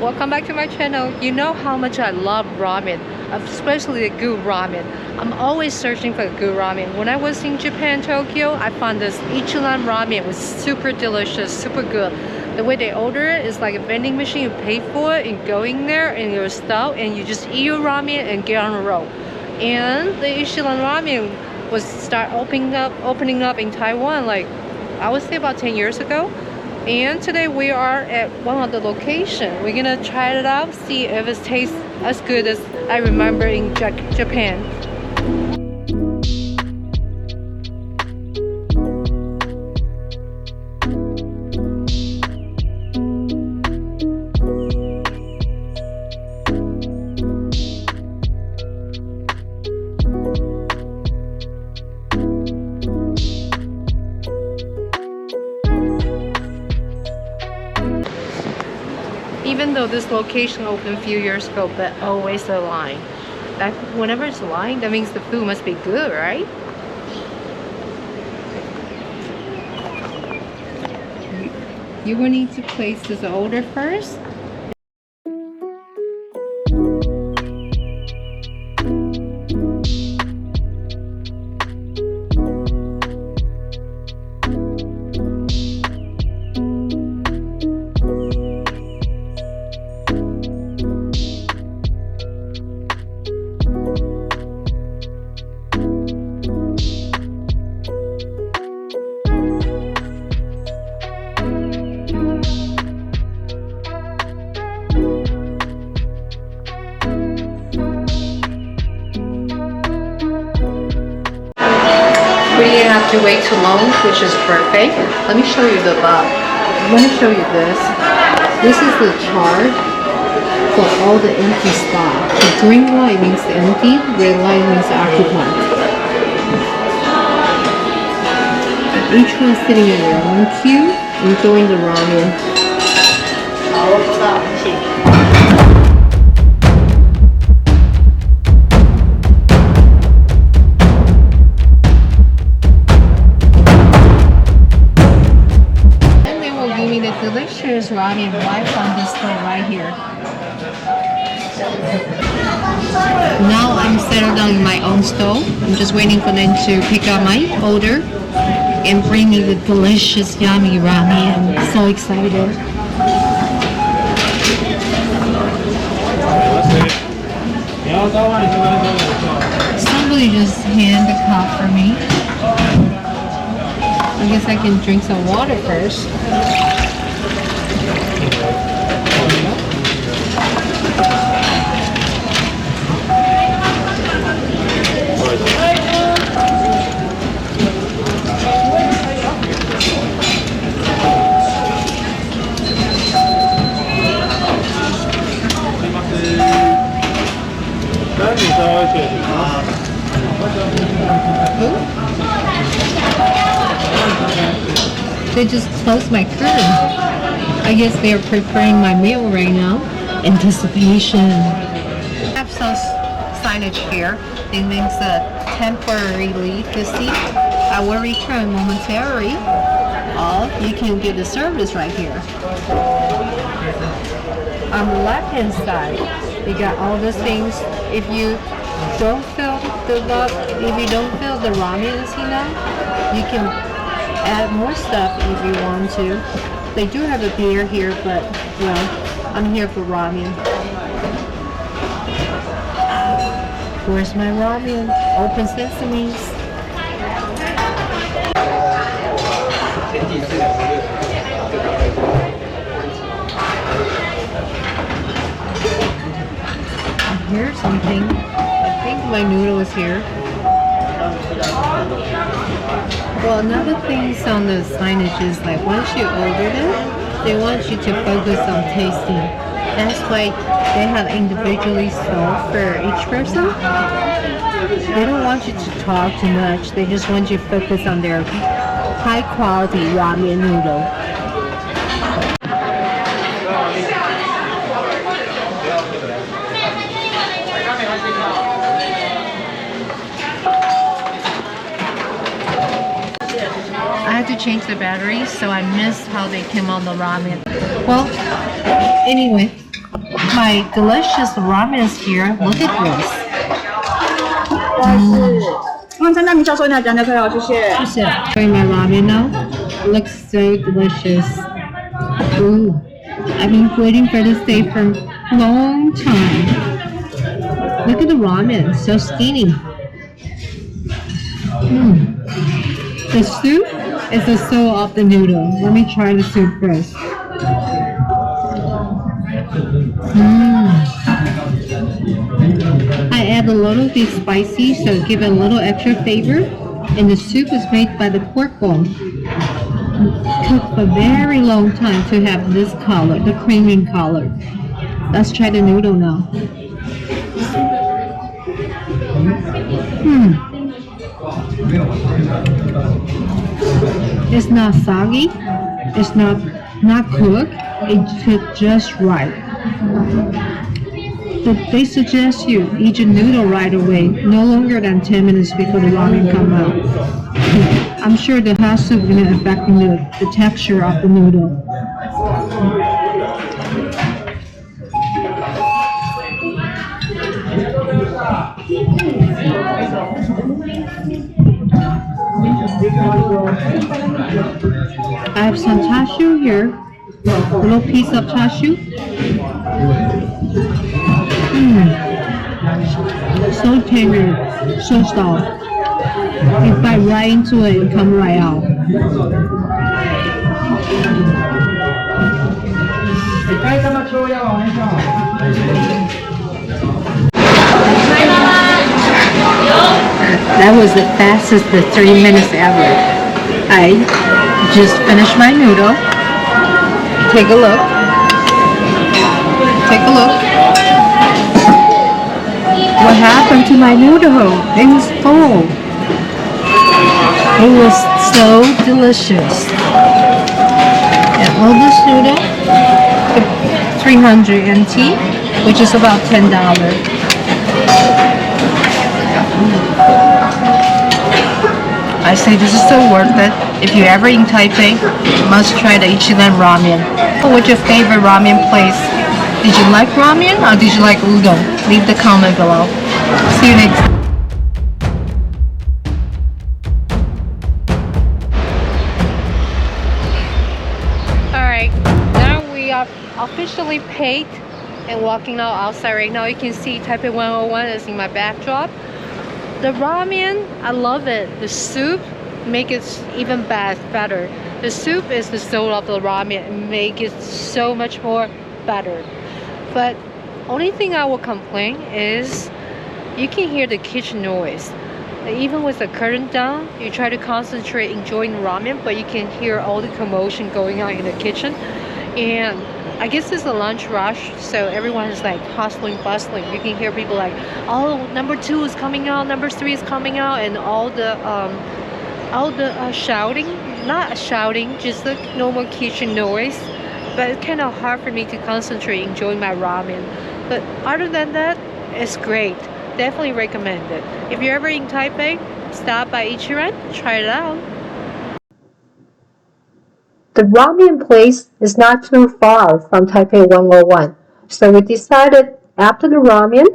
welcome back to my channel. You know how much I love ramen, especially the good ramen. I'm always searching for good ramen. When I was in Japan, Tokyo, I found this Ichiran Ramen. It was super delicious, super good. The way they order it is like a vending machine. You pay for it and go in there and your stuff and you just eat your ramen and get on the road. And the Ichiran Ramen was start opening up in Taiwan, like I would say about 10 years ago. And today we are at one of the locations. We're gonna try it out, see if it tastes as good as I remember in Japan. Even though this location opened a few years ago, but always a line. Whenever it's a line, that means the food must be good, right? You will need to place this order first. We didn't have to wait too long, which is perfect. Let me show you the box. I'm going to show you this. This is the chart for all the empty spots. The green light means empty, red light means occupied. Each one sitting in their own queue, enjoying the ramen. Delicious ramen right from this store right here. Now I'm settled down in my own stove. I'm just waiting for them to pick up my order and bring me the delicious yummy ramen. I'm so excited. Somebody just hand the cup for me. I guess I can drink some water first. They just closed my curtain. I guess they're preparing my meal right now. Anticipation. I have some signage here. It means temporary leave the seat. I will return momentarily. Or you can get the service right here. On the left hand side, you got all those things. If you don't feel the ramen is enough, you can add more stuff if you want to. They do have a beer here, but well, I'm here for ramen. Where's my ramen? Open sesames. Here's something. I think my noodle is here. Well, another thing on the signage is like once you order it, they want you to focus on tasting. That's why they have individually sold for each person. They don't want you to talk too much. They just want you to focus on their high quality ramen noodle. I had to change the batteries, so I missed how they came on the ramen. Well, anyway, my delicious ramen is here. Look at this. 在那名教授，你好，讲解可以好，谢谢。谢谢。Trying my ramen now. It looks so delicious. Ooh, I've been waiting for this day for a long time. Look at the ramen, so skinny. The soup is the soul of the noodle. Let me try the soup first. I add a little bit spicy, so give it a little extra flavor. And the soup is made by the pork bone. Cooked for a very long time to have this color, the creamy color. Let's try the noodle now. It's not soggy. It's not cooked. It's cooked just right. They suggest you eat your noodle right away, no longer than 10 minutes before the ramen come out. I'm sure the hot soup is going to affect the texture of the noodle. I have some chashu here, a little piece of chashu. So tender, so soft. You bite right into it and come right out. That was the fastest 3 minutes ever. I just finished my noodle. Take a look. Take a look. What happened to my noodle? It was full. It was so delicious. And all this noodle, 300 NT, which is about $10. I say this is so worth it. If you're ever in Taipei, you must try the Ichiran Ramen. What's your favorite ramen place? Did you like ramen or did you like udon? Leave the comment below. See you next time. Alright, now we are officially paid and walking out outside right now. You can see Taipei 101 is in my backdrop. The ramen, I love it. The soup make it even better. The soup is the soul of the ramen and make it so much more better. But only thing I will complain is you can hear the kitchen noise. Even with the curtain down, you try to concentrate enjoying ramen, but you can hear all the commotion going on in the kitchen. And I guess it's a lunch rush, so everyone is like hustling, bustling. You can hear people like, oh, number 2 is coming out, number 3 is coming out, and all the shouting, not shouting, just the normal kitchen noise. But it's kind of hard for me to concentrate enjoying my ramen. But other than that, it's great. Definitely recommend it. If you're ever in Taipei, stop by Ichiran, try it out. The ramen place is not too far from Taipei 101, so we decided after the ramen,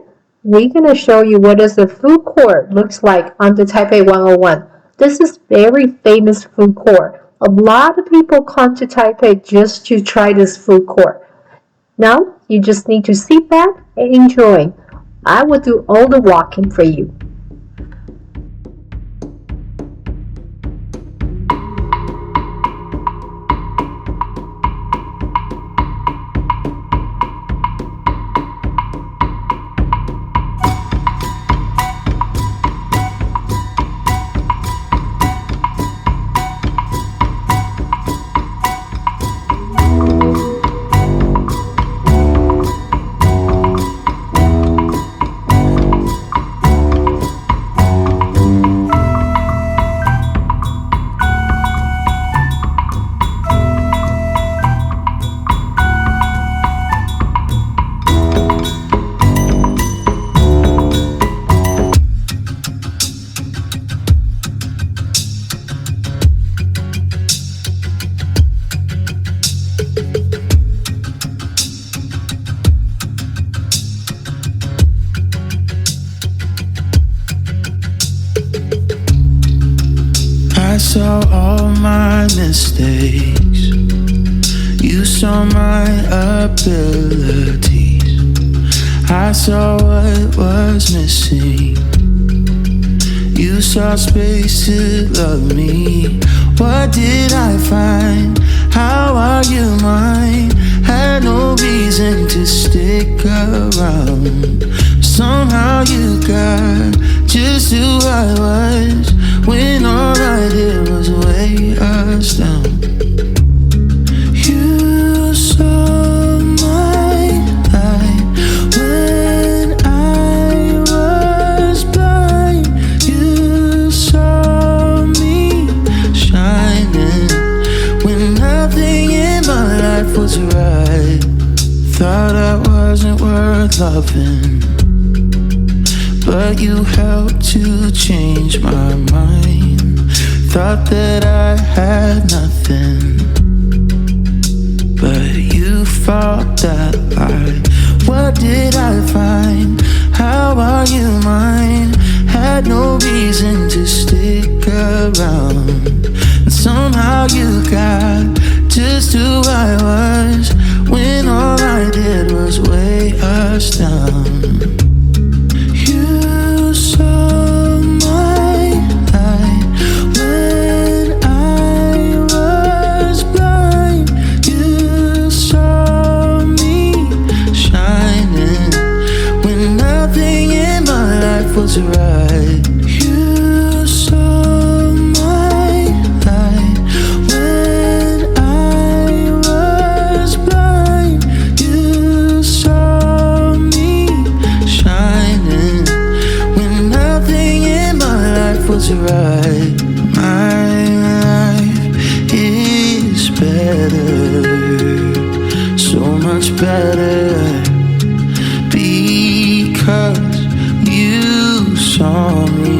we're going to show you what is the food court looks like on the Taipei 101. This is very famous food court. A lot of people come to Taipei just to try this food court. Now, you just need to sit back and enjoy. I will do all the walking for you. saw all my mistakes. You saw my abilities. I saw what was missing. You saw space to love me. What did I find? How are you mine? Had no reason to stick around. Somehow you got just who I was, when all I did was weigh us down. You saw my light when I was blind. You saw me shining when nothing in my life was right. Thought I wasn't worth loving, but you helped to change my mind. Thought that I had nothing, but you fought that lie. What did I find? How are you mine? Had no reason to stick around, and somehow you got just who I was, when all I did was weigh us down. You saw my light when I was blind. You saw me shining when nothing in my life was right. You saw my light when I was blind. You saw me shining when nothing in my life was right. My life is better, so much better, because you saw me.